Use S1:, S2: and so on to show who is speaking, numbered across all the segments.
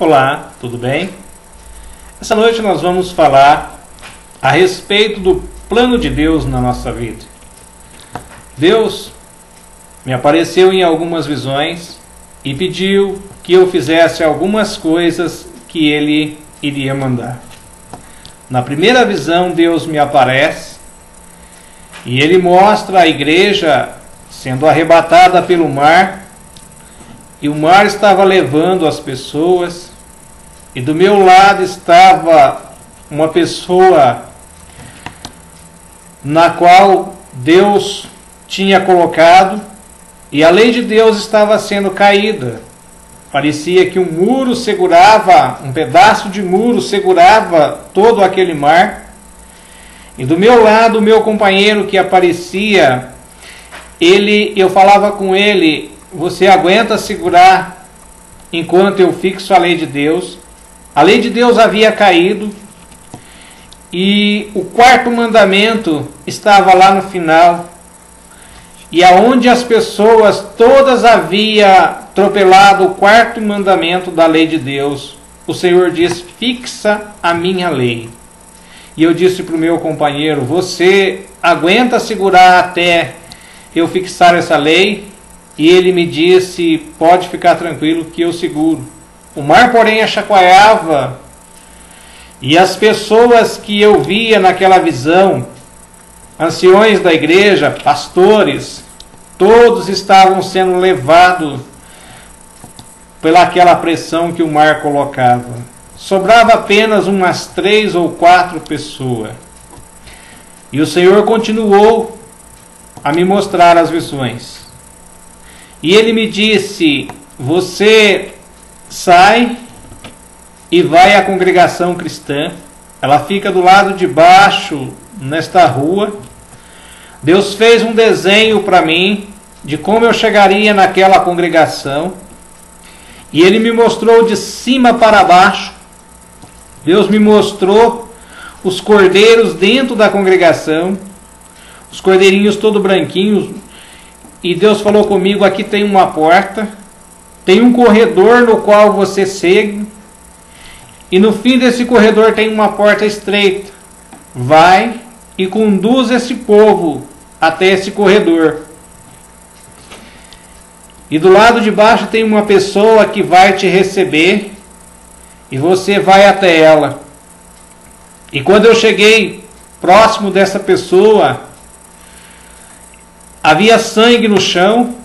S1: Olá, tudo bem? Essa noite nós vamos falar a respeito do plano de Deus na nossa vida. Deus me apareceu em algumas visões e pediu que eu fizesse algumas coisas que Ele iria mandar. Na primeira visão, Deus me aparece e Ele mostra a igreja sendo arrebatada pelo mar, e o mar estava levando as pessoas, e do meu lado estava uma pessoa na qual Deus tinha colocado, e a lei de Deus estava sendo caída. Parecia que um muro segurava, um pedaço de muro segurava todo aquele mar. E do meu lado, o meu companheiro que aparecia, eu falava com ele: você aguenta segurar enquanto eu fixo a lei de Deus? A lei de Deus havia caído e o quarto mandamento estava lá no final. E aonde as pessoas todas haviam atropelado o quarto mandamento da lei de Deus, o Senhor diz: fixa a minha lei. E eu disse para o meu companheiro: você aguenta segurar até eu fixar essa lei? E ele me disse: pode ficar tranquilo que eu seguro. O mar, porém, achacoalhava, e as pessoas que eu via naquela visão, anciões da igreja, pastores, todos estavam sendo levados pelaquela pressão que o mar colocava. Sobrava apenas umas 3 ou 4 pessoas. E o Senhor continuou a me mostrar as visões. E Ele me disse: você sai e vai à congregação cristã. Ela fica do lado de baixo, nesta rua. Deus fez um desenho para mim de como eu chegaria naquela congregação. E Ele me mostrou de cima para baixo. Deus me mostrou os cordeiros dentro da congregação, os cordeirinhos todos branquinhos. E Deus falou comigo: aqui tem uma porta, tem um corredor no qual você segue, e no fim desse corredor tem uma porta estreita. Vai e conduz esse povo até esse corredor. E do lado de baixo tem uma pessoa que vai te receber, e você vai até ela. E quando eu cheguei próximo dessa pessoa, havia sangue no chão,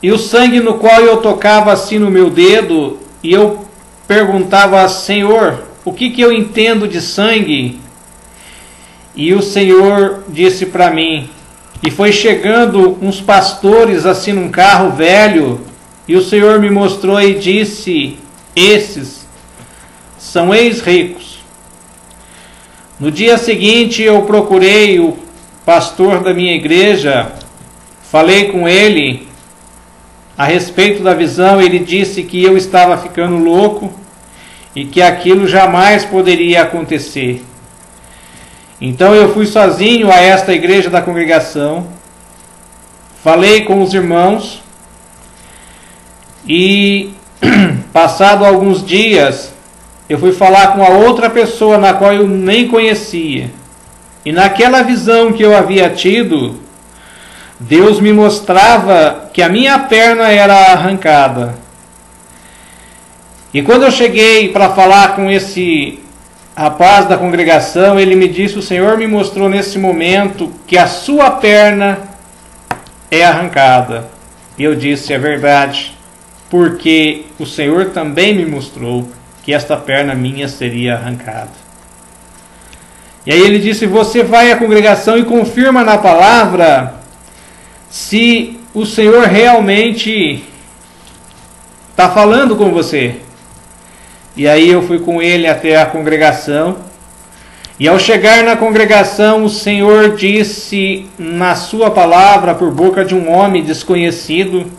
S1: e o sangue no qual eu tocava assim no meu dedo, e eu perguntava: Senhor, o que eu entendo de sangue? E o Senhor disse para mim, e foi chegando uns pastores assim num carro velho, e o Senhor me mostrou e disse: esses são ex-ricos. No dia seguinte eu procurei o pastor da minha igreja, falei com ele a respeito da visão. Ele disse que eu estava ficando louco e que aquilo jamais poderia acontecer. Então eu fui sozinho a esta igreja da congregação, falei com os irmãos e passado alguns dias eu fui falar com a outra pessoa na qual eu nem conhecia. E naquela visão que eu havia tido, Deus me mostrava que a minha perna era arrancada. E quando eu cheguei para falar com esse rapaz da congregação, ele me disse: o Senhor me mostrou nesse momento que a sua perna é arrancada. E eu disse: é verdade, porque o Senhor também me mostrou que esta perna minha seria arrancada. E aí ele disse: você vai à congregação e confirma na palavra se o Senhor realmente está falando com você. E aí eu fui com ele até a congregação. E ao chegar na congregação, o Senhor disse na sua palavra, por boca de um homem desconhecido,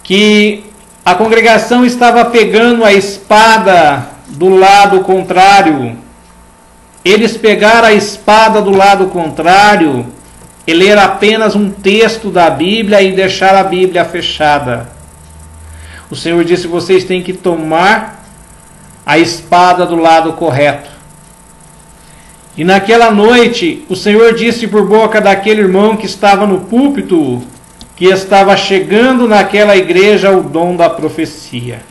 S1: que a congregação estava pegando a espada do lado contrário. Eles pegaram a espada do lado contrário e leram apenas um texto da Bíblia e deixaram a Bíblia fechada. o Senhor disse: vocês têm que tomar a espada do lado correto. E naquela noite, o Senhor disse por boca daquele irmão que estava no púlpito, que estava chegando naquela igreja o dom da profecia.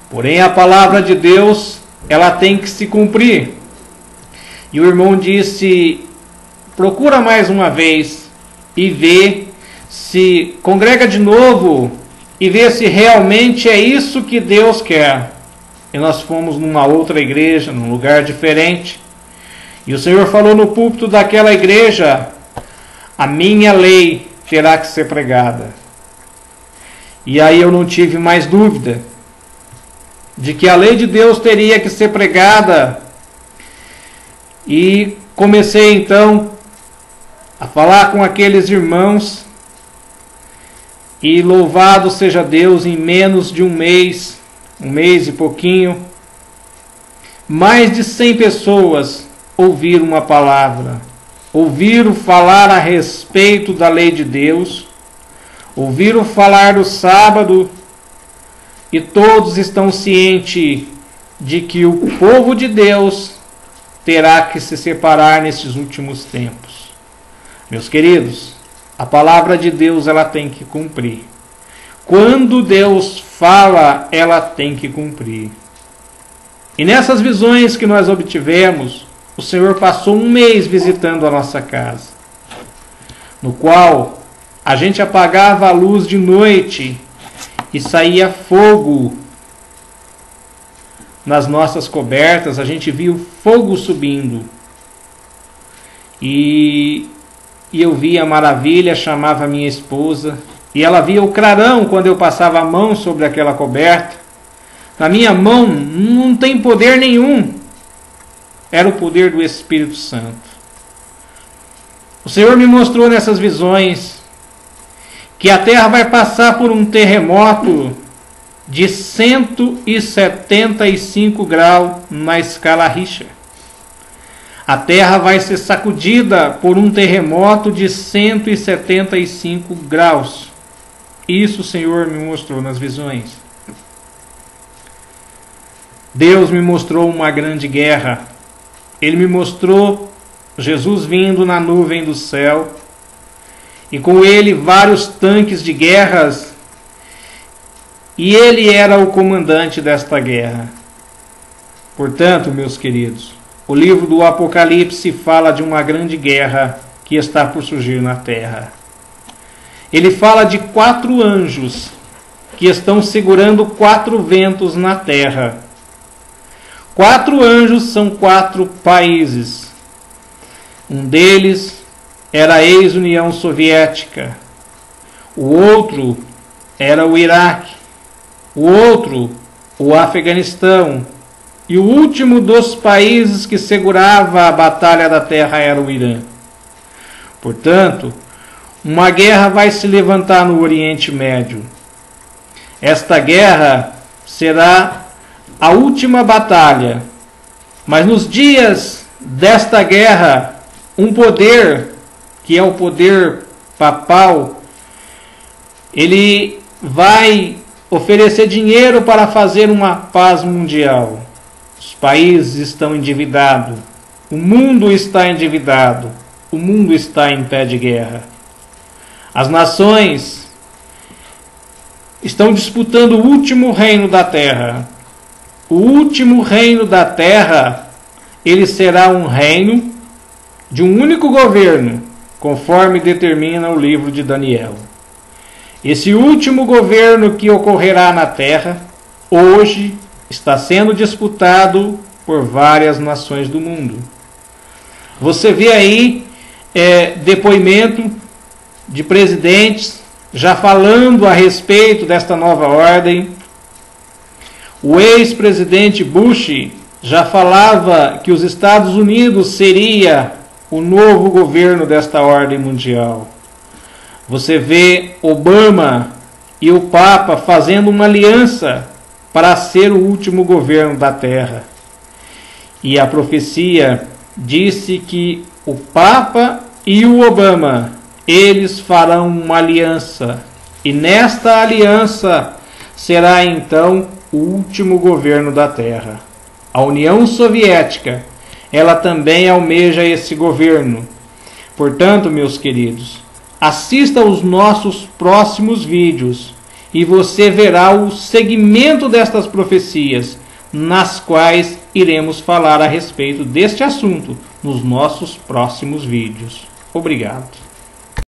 S1: Porém, a palavra de Deus, ela tem que se cumprir. E o irmão disse: procura mais uma vez e vê se congrega de novo e vê se realmente é isso que Deus quer. E nós fomos numa outra igreja, num lugar diferente. E o Senhor falou no púlpito daquela igreja: a minha lei terá que ser pregada. E aí eu não tive mais dúvida de que a lei de Deus teria que ser pregada. E comecei então a falar com aqueles irmãos. E louvado seja Deus, em menos de um mês e pouquinho, mais de 100 pessoas ouviram uma palavra, ouviram falar a respeito da lei de Deus, ouviram falar do sábado, e todos estão cientes de que o povo de Deus terá que se separar nesses últimos tempos. Meus queridos, a palavra de Deus, ela tem que cumprir. Quando Deus fala, ela tem que cumprir. E nessas visões que nós obtivemos, o Senhor passou um mês visitando a nossa casa, no qual a gente apagava a luz de noite e saía fogo nas nossas cobertas. A gente via o fogo subindo. E eu via a maravilha, chamava a minha esposa, e ela via o clarão quando eu passava a mão sobre aquela coberta. Na minha mão não tem poder nenhum, era o poder do Espírito Santo. O Senhor me mostrou nessas visões que a terra vai passar por um terremoto de 175 graus na escala Richter. A terra vai ser sacudida por um terremoto de 175 graus. Isso o Senhor me mostrou nas visões. Deus me mostrou uma grande guerra. Ele me mostrou Jesus vindo na nuvem do céu, e com ele vários tanques de guerras, e ele era o comandante desta guerra. Portanto, meus queridos, o livro do Apocalipse fala de uma grande guerra que está por surgir na terra. Ele fala de 4 anjos que estão segurando 4 ventos na terra. 4 anjos são 4 países. Um deles era a ex-União Soviética. O outro era o Iraque. O outro, o Afeganistão. E o último dos países que segurava a batalha da terra era o Irã. Portanto, uma guerra vai se levantar no Oriente Médio. Esta guerra será a última batalha. Mas nos dias desta guerra, um poder, que é o poder papal, ele vai oferecer dinheiro para fazer uma paz mundial. Os países estão endividados, o mundo está endividado, o mundo está em pé de guerra. As nações estão disputando o último reino da terra. O último reino da terra, ele será um reino de um único governo, conforme determina o livro de Daniel. Esse último governo que ocorrerá na terra, hoje, está sendo disputado por várias nações do mundo. Você vê aí depoimento de presidentes já falando a respeito desta nova ordem. O ex-presidente Bush já falava que os Estados Unidos seria o novo governo desta ordem mundial. Você vê Obama e o Papa fazendo uma aliança para ser o último governo da terra. E a profecia disse que o Papa e o Obama, eles farão uma aliança E nesta aliança será então o último governo da Terra. A União Soviética, ela também almeja esse governo. Portanto, meus queridos, assista aos nossos próximos vídeos e você verá o segmento destas profecias, nas quais iremos falar a respeito deste assunto nos nossos próximos vídeos. Obrigado.